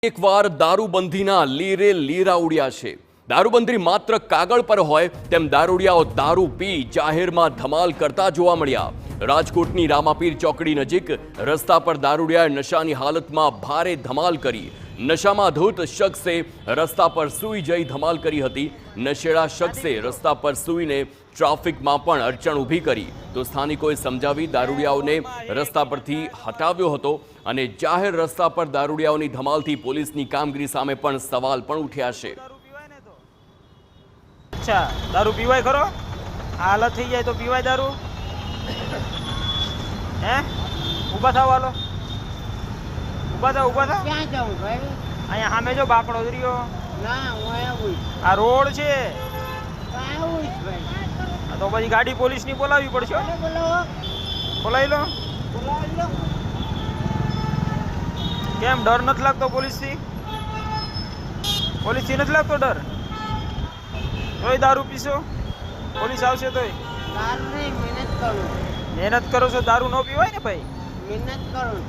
એકવાર દારૂબંધીના લીરે લીરા ઉડ્યા છે। દારૂબંધી માત્ર કાગળ પર હોય તેમ દારૂડિયાઓ દારૂ પી જાહેરમાં ધમાલ કરતા જોવા મળ્યા। રાજકોટની રામાપીર ચોકડી નજીક રસ્તા પર દારૂડિયાએ નશાની હાલતમાં ભારે ધમાલ કરી। નશામાં ધૂત શખ્સે રસ્તા પર સૂઈ જઈ ધમાલ કરી હતી। નશેડા શખ્સે રસ્તા પર સૂઈને ટ્રાફિકમાં પણ અડચણ ઊભી કરી તો સ્થાનિકોએ સમજાવી દારૂડિયાઓને રસ્તા પરથી હટાવ્યો હતો અને જાહેર રસ્તા પર દારૂડિયાઓની ધમાલથી પોલીસની કામગીરી સામે પણ સવાલ પણ ઉઠ્યા છે। अच्छा दारू पीवाय खरो हालत थी जाए तो पीवाय दारू हैं ऊभा थाव हालो ऊभा था क्या जाऊं भाई अहीं सामे जो बाकड़ो दरियो ना હું આવું आ रोड छे આવું ભાઈ तो પછી गाड़ी पोलीस ની બોલાવી પડશે બોલાવો બોલાવી લો બોલાવો કેમ ડર નથી લાગતો પોલીસ થી નથી લાગતો ડર તોય દારૂ પીશો પોલીસ આવશે તોય દારૂ નહીં મહેનત કરું મહેનત કરો છો દારૂ ન પીવાય ને ભાઈ મહેનત કરું